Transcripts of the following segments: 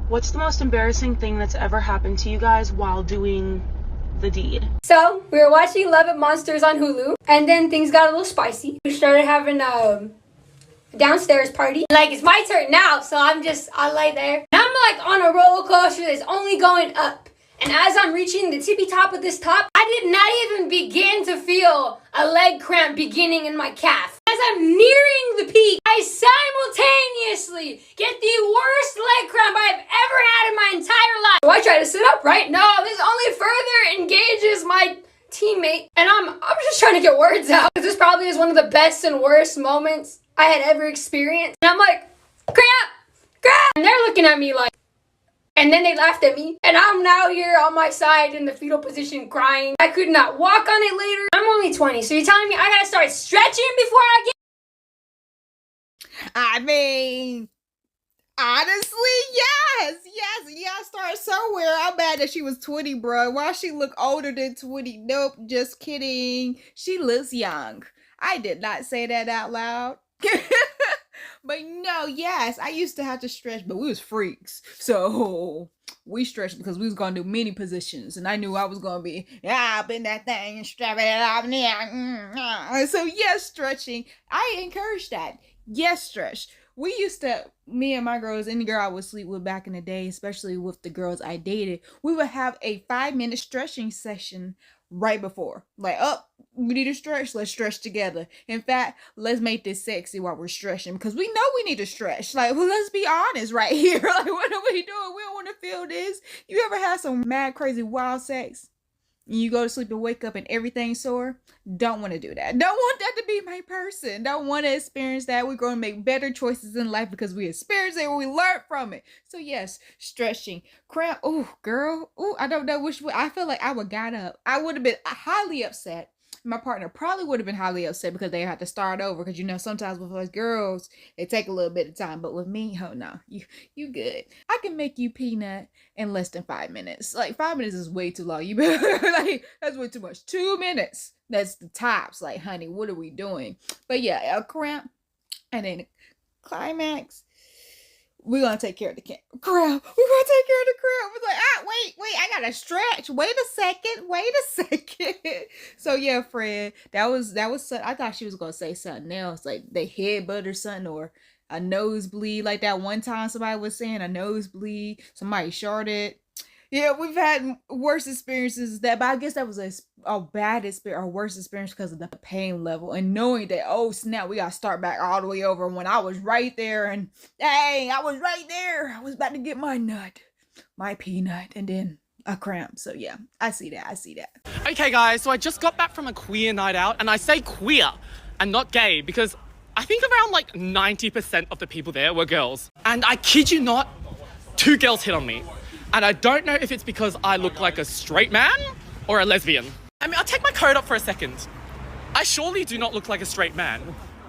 What's the most embarrassing thing that's ever happened to you guys while doing the deed? So, we were watching Love and Monsters on Hulu, and then things got a little spicy. We started having a downstairs party. Like, it's my turn now, so I lay there. And I'm like on a roller coaster that's only going up. And as I'm reaching the tippy top of this top, I did not even begin to feel a leg cramp beginning in my calf. As I'm nearing the peak, I simultaneously get the worst leg cramp I've ever had in my entire life. So I try to sit up, right? No, this only further engages my teammate. And I'm just trying to get words out. This probably is one of the best and worst moments I had ever experienced. And I'm like, cramp, cramp. And they're looking at me like, and then they laughed at me. And I'm now here on my side in the fetal position crying. I could not walk on it later. I'm only 20, so you're telling me I gotta start stretching before I get... I mean, honestly, yes, start somewhere. I'm mad that she was 20, bro. Why she look older than 20? Nope, just kidding. She looks young. I did not say that out loud. But no, yes, I used to have to stretch, but we was freaks. So we stretched because we was going to do many positions. And I knew I was going to be up in that thing and strapping it up. So yes, stretching. I encourage that. Yes, stretch. We used to, me and my girls, any girl I would sleep with back in the day, especially with the girls I dated, we would have a 5-minute stretching session right before. Like, oh, we need to stretch. Let's stretch together. In fact, let's make this sexy while we're stretching because we know we need to stretch. Like, well, let's be honest right here. Like, what are we doing? We don't want to feel this. You ever had some mad, crazy, wild sex? And you go to sleep and wake up and everything's sore? Don't want to do that. Don't want that to be my person. Don't want to experience that. We're going to make better choices in life because we experienced it and we learned from it. So yes, stretching. Cramp. Oh, girl. Oh, I don't know which way. I feel like I would got up. I would have been highly upset. My partner probably would have been highly upset because they had to start over. Because, you know, sometimes with us girls, it take a little bit of time. But with me, oh no, you good. I can make you peanut in less than 5 minutes. Like 5 minutes is way too long. You like, that's way too much. 2 minutes. That's the tops. Like, honey, what are we doing? But yeah, a cramp and then climax. We're going to take care of the cramp. We're going to take care of the cramp. It's like, wait, I got to stretch. Wait a second. So yeah, Fred, that was, I thought she was going to say something else, like they headbutt or something, or a nosebleed. Like that one time somebody was saying a nosebleed, somebody shorted. Yeah, we've had worse experiences that, but I guess that was a bad experience or worse experience because of the pain level and knowing that, oh snap, we got to start back all the way over when I was right there and dang, I was right there. I was about to get my nut, my peanut, and then a cramp. So yeah, I see that. Okay guys, so I just got back from a queer night out, and I say queer and not gay because I think around like 90% of the people there were girls. And I kid you not, 2 girls hit on me. And I don't know if it's because I look like a straight man or a lesbian. I mean, I'll take my coat up for a second. I surely do not look like a straight man,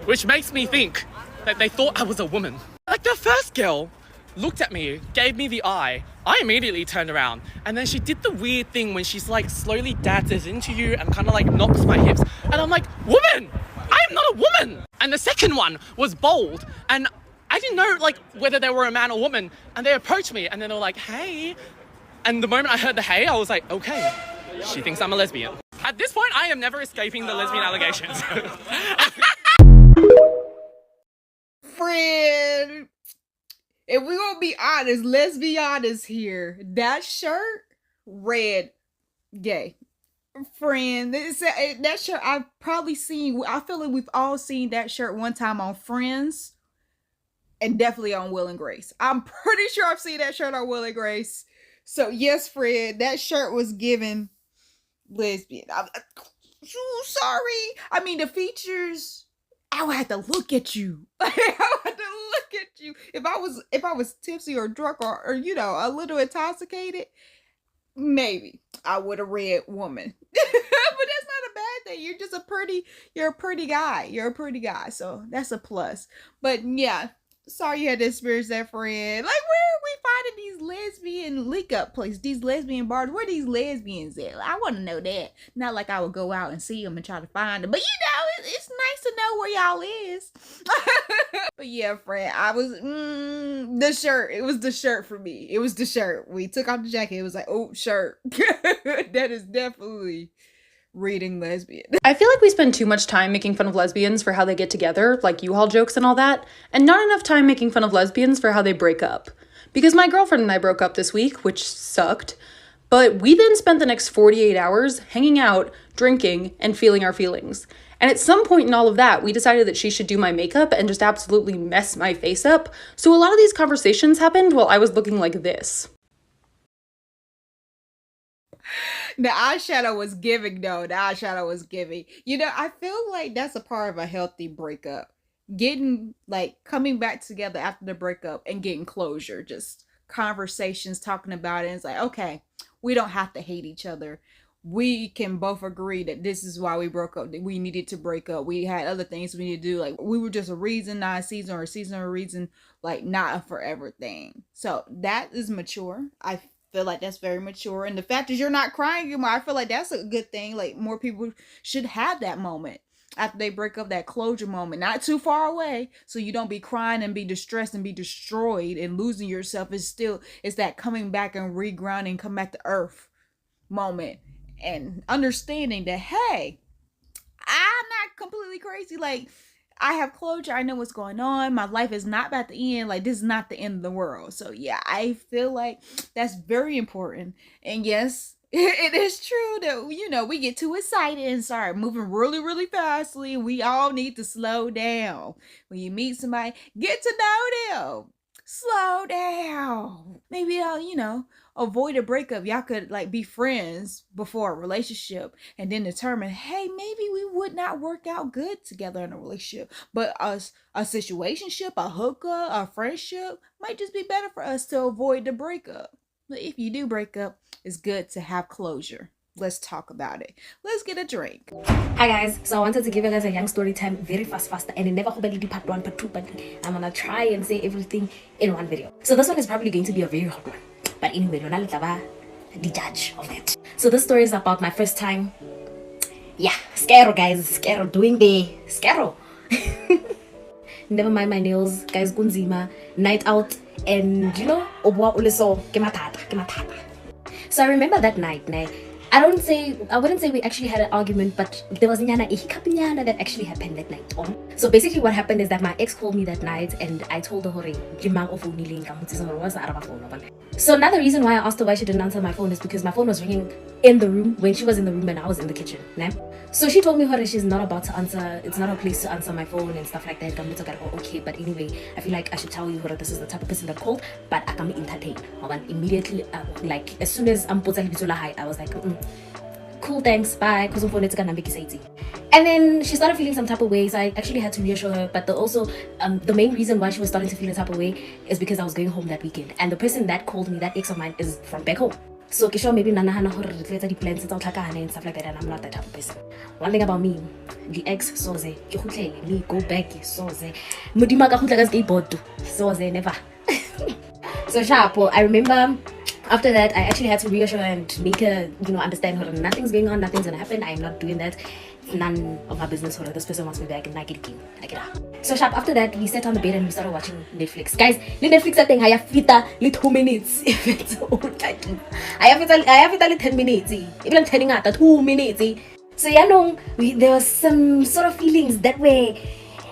which makes me think that they thought I was a woman. Like the first girl looked at me, gave me the eye. I immediately turned around, and then she did the weird thing when she's like slowly dances into you and kind of like knocks my hips. And I'm like, woman, I am not a woman. And the second one was bold, and I didn't know like whether they were a man or woman, and they approached me and then they were like, hey. And the moment I heard the hey, I was like, okay, she thinks I'm a lesbian. At this point, I am never escaping the lesbian allegations. Friend, if we're gonna be honest, let's be honest here. That shirt, red, gay. Friend, that shirt I've probably seen, I feel like we've all seen that shirt one time on Friends. And definitely on Will and Grace. I'm pretty sure I've seen that shirt on Will and Grace. So yes, Fred, that shirt was given lesbian. I'm sorry. I mean, the features, I would have to look at you. I would have to look at you. If I was tipsy or drunk or you know, a little intoxicated, maybe I would have read woman. But that's not a bad thing. You're just you're a pretty guy. You're a pretty guy. So that's a plus. But yeah. Sorry you had to experience that, friend. Like, where are we finding these lesbian link-up places? These lesbian bars? Where are these lesbians at? I want to know that. Not like I would go out and see them and try to find them. But you know, it's nice to know where y'all is. But yeah, friend, I was the shirt. It was the shirt for me. It was the shirt. We took off the jacket. It was like, oh, shirt. That is definitely reading lesbian. I feel like we spend too much time making fun of lesbians for how they get together, like U-Haul jokes and all that, and not enough time making fun of lesbians for how they break up. Because my girlfriend and I broke up this week, which sucked, but we then spent the next 48 hours hanging out, drinking, and feeling our feelings. And at some point in all of that, we decided that she should do my makeup and just absolutely mess my face up. So a lot of these conversations happened while I was looking like this. The eyeshadow was giving, though. The eyeshadow was giving. You know, I feel like that's a part of a healthy breakup. Getting, like, coming back together after the breakup and getting closure. Just conversations, talking about it. And it's like, okay, we don't have to hate each other. We can both agree that this is why we broke up. That we needed to break up. We had other things we needed to do. Like, we were just a reason, not a season, or a season or a reason. Like, not a forever thing. So, that is mature. I feel like that's very mature. And the fact that you're not crying anymore, I feel like that's a good thing. Like, more people should have that moment after they break up, that closure moment, not too far away, so you don't be crying and be distressed and be destroyed and losing yourself. It's that coming back and regrounding, come back to earth moment, and understanding that, hey, I'm not completely crazy. Like, I have closure. I know what's going on. My life is not about to end. Like, this is not the end of the world. So yeah, I feel like that's very important. And yes, it is true that, you know, we get too excited and start moving really, really fastly. We all need to slow down. When you meet somebody, get to know them. Slow down. Maybe I'll, you know, avoid a breakup. Y'all could, like, be friends before a relationship and then determine, hey, maybe we would not work out good together in a relationship. But a situationship, a hookup, a friendship might just be better for us to avoid the breakup. But if you do break up, it's good to have closure. Let's talk about it. Let's get a drink. Hi guys, so I wanted to give you guys a young story time very fast, and it never hopefully be part 1, part 2, but I'm gonna try and say everything in one video. So this one is probably going to be a very hot one, but anyway, you're not the judge of that. So this story is about my first time, scaro guys, scaro, doing the scaro. Never mind my nails, guys, kunzima, night out, and you know, obwa uleso, ke matata. So I remember that night, I wouldn't say we actually had an argument, but there was nyana ihikapinyana that actually happened that night. So basically what happened is that my ex called me that night and I told her, so another reason why I asked her why she didn't answer my phone is because my phone was ringing in the room when she was in the room and I was in the kitchen. So she told me her she's not about to answer, it's not her place to answer my phone and stuff like that. Okay, but anyway, I feel like I should tell you her this is the type of person that called, but I can entertain. Immediately, like as soon as I'm I was like, cool, thanks, bye. And then she started feeling some type of way, so I actually had to reassure her. But the main reason why she was starting to feel a type of way is because I was going home that weekend, and the person that called me, that ex of mine, is from back home. So Kisho maybe nanahana hore the plans and stuff like that, and I'm not that type of person. One thing about me, the ex so ze me go back so ze mudima ka khutla ka skateboard so ze never. So sharp. I remember after that I actually had to reassure her and make her, you know, understand her nothing's going on, nothing's gonna happen. I am not doing that. None of my business. This person wants me back and I get game. I get out. So sharp. After that, we sat on the bed and we started watching Netflix. Guys, the Netflix thing I have it 2 minutes. If it's old title, I have it 10 minutes. Even turning out 2 minutes. So yeah, no, there was some sort of feelings that were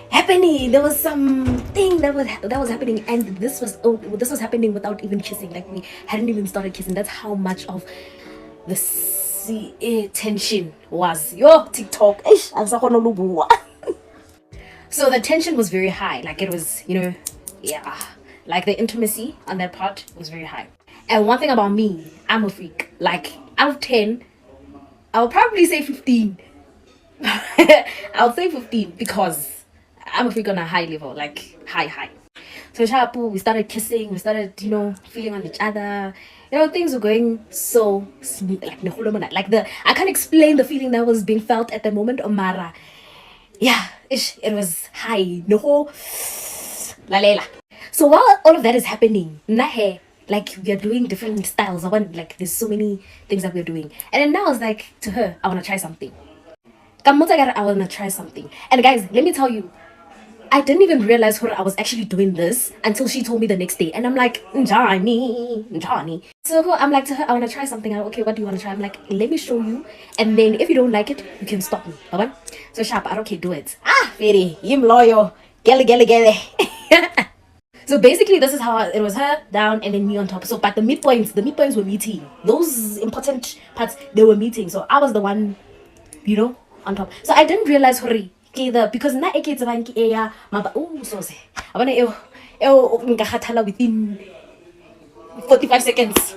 happening. There was something that was happening, and this was happening without even kissing. Like we hadn't even started kissing. That's how much of the tension was. Yo, TikTok. So the tension was very high. Like it was, you know, like the intimacy on that part was very high. And one thing about me, I'm a freak. Like out of 10, I'll probably say 15. I'll say 15 because I'm a freak on a high level, like high. So Shapu, we started kissing, we started, you know, feeling on each other. You know, things were going so smooth, like I can't explain the feeling that was being felt at the moment. Omara, yeah, it was high. No, lalela. So while all of that is happening, like we are doing different styles. Like there's so many things that we're doing, and then now it's like to her, I want to try something. I wanna try something. And guys, let me tell you, I didn't even realize I was actually doing this until she told me the next day. And I'm like, Johnny. So I'm like to her, I want to try something. I'm like, okay, what do you want to try? I'm like, let me show you. And then if you don't like it, you can stop me. Okay? So sharp, I don't okay, do it. Very, I'm loyal. Gele. So basically, this is how it was her down and then me on top. So, but the midpoints were meeting. Those important parts, they were meeting. So I was the one, on top. So I didn't realize hurry because na eketse banki e ya maba so se abana nka khathala within 45 seconds.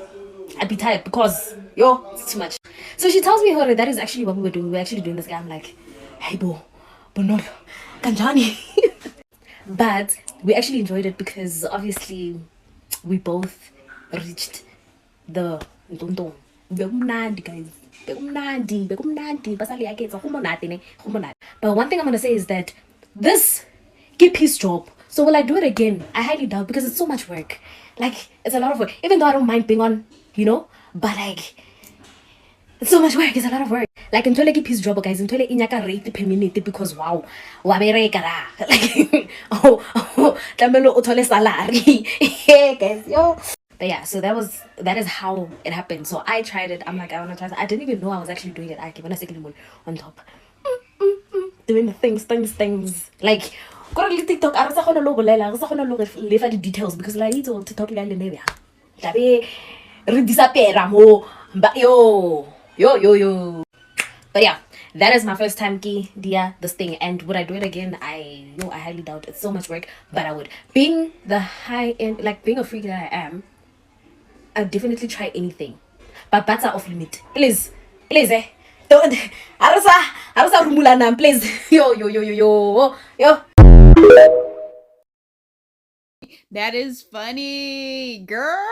I'd be tired because it's too much. So she tells me hurry, that is actually what we were doing. We were actually doing this guy. I'm like, hey bo no kanjani. But we actually enjoyed it because obviously we both reached the bekumnandi, guys. But one thing I'm gonna say is that this keep his job. So will I do it again? I highly doubt because it's so much work. Like it's a lot of work. Even though I don't mind being on, but like it's so much work. It's a lot of work. Like until I keep his job, guys. Until I inyaka rate per minute because wow, wabereka ra. Like tamelo uthole salary. Guys, But yeah, so that is how it happened. So I tried it. I'm like, I want to try it. I didn't even know I was actually doing it. I keep on a second on top. Doing the things. Like, go to TikTok. I don't know the details because like it's on TikTok. But But yeah, that is my first time this thing. And would I do it again? I highly doubt. It's so much work, but I would. Being the high end, like being a freak that I am, I'll definitely try anything. But bats are off limit. Please, don't. Arasa rumulana, please. Yo. That is funny, girl.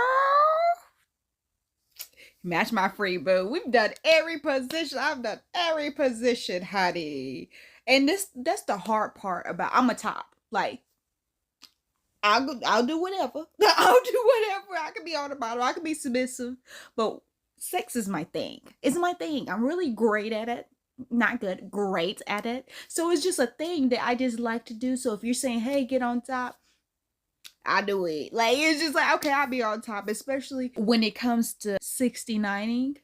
Match my free boo. We've done every position. I've done every position, honey. And that's the hard part about I'm a top. Like I'll do whatever. I'll do whatever. I can be on the bottom. I can be submissive. But sex is my thing. It's my thing. I'm really great at it. Not good, great at it. So it's just a thing that I just like to do. So if you're saying, hey, get on top, I do it. Like it's just like, okay, I'll be on top, especially when it comes to 69ing.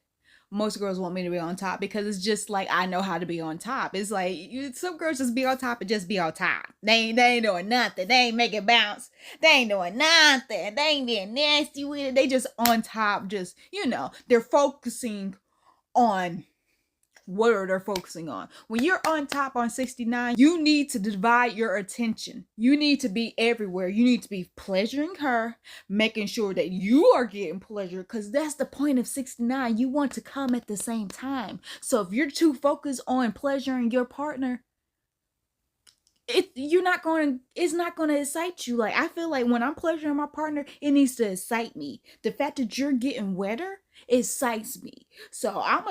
Most girls want me to be on top because it's just like I know how to be on top. It's like some girls just be on top and just be on top. They ain't doing nothing. They ain't making bounce. They ain't doing nothing. They ain't being nasty with it. They just on top. Just they're focusing on what are they focusing on. When you're on top on 69, you need to divide your attention. You need to be everywhere. You need to be pleasuring her, making sure that you are getting pleasure, because that's the point of 69. You want to come at the same time. So if you're too focused on pleasuring your partner, it's not going to excite you. Like I feel like when I'm pleasuring my partner, it needs to excite me. The fact that you're getting wetter excites me. So I'm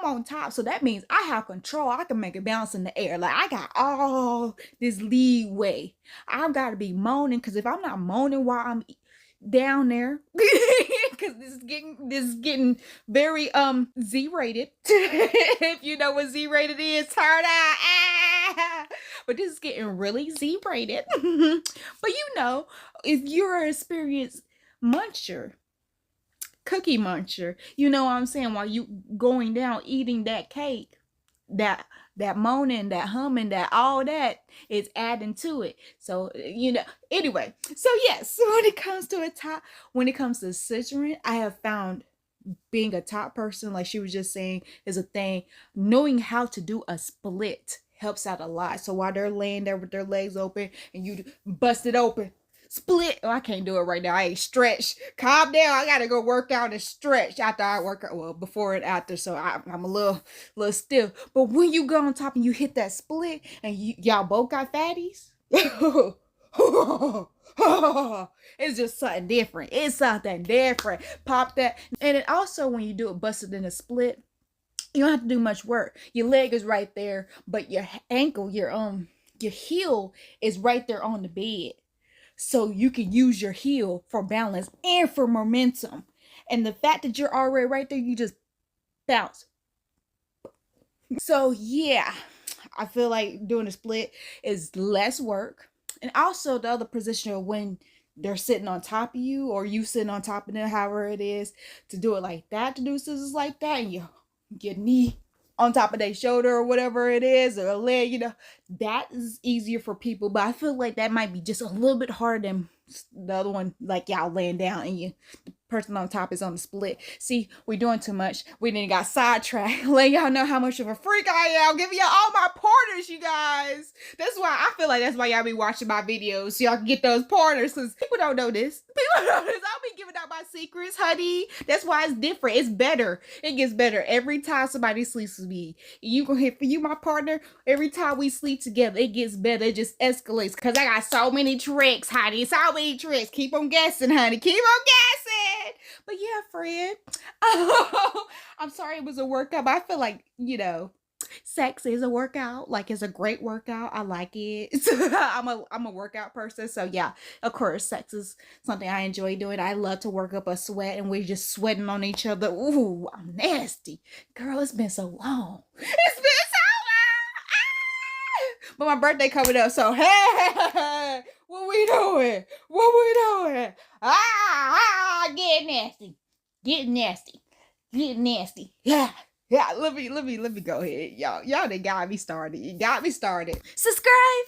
on top. So that means I have control. I can make it bounce in the air. Like I got all this leeway. I've got to be moaning, because if I'm not moaning while I'm down there, because this is getting very Z-rated. If you know what Z-rated is, turn out. But this is getting really Z-rated. But if you're an experienced muncher, cookie muncher, you know what I'm saying, while you going down eating that cake, that moaning, that humming, that all that is adding to it. So anyway, so yes, when it comes to scissoring, I have found being a top person, like she was just saying, is a thing. Knowing how to do a split helps out a lot. So while they're laying there with their legs open and you bust it open, split. I can't do it right now. I ain't stretched. Calm down. I gotta go work out and stretch after I work out. Well, before and after. So I'm a little stiff. But when you go on top and you hit that split and y'all both got fatties, it's just something different. It's something different. Pop that. And then also when you do it busted in a split, you don't have to do much work. Your leg is right there, but your ankle, your heel is right there on the bed. So you can use your heel for balance and for momentum. And the fact that you're already right there, you just bounce. So yeah, I feel like doing a split is less work. And also the other position of when they're sitting on top of you or you sitting on top of them, however it is, to do it like that, to do scissors like that, and your knee on top of their shoulder or whatever it is, or a leg, that is easier for people. But I feel like that might be just a little bit harder than the other one, like y'all laying down and the person on top is on the split. See, we're doing too much. We didn't got sidetracked. Let y'all know how much of a freak I am. Giving y'all all my pointers, you guys. That's why I feel like that's why y'all be watching my videos, so y'all can get those pointers, because people don't know this. People don't know this. I'll be giving out my secrets, honey. That's why it's different. It's better. It gets better every time somebody sleeps with me. You gonna hit for you, my partner. Every time we sleep together, it gets better. It just escalates, because I got so many tricks, honey. So many tricks. Keep on guessing, honey. Keep on guessing. But yeah, friend. I'm sorry it was a workout, but I feel like, sex is a workout. Like, it's a great workout. I like it. I'm a workout person. So yeah, of course, sex is something I enjoy doing. I love to work up a sweat, and we're just sweating on each other. Ooh, I'm nasty. Girl, it's been so long. It's been so long. Ah! But my birthday coming up, so hey, what we doing? What we doing? Get nasty. Get nasty. Get nasty. Yeah. Yeah, let me go ahead. Y'all done got me started. You got me started. Subscribe.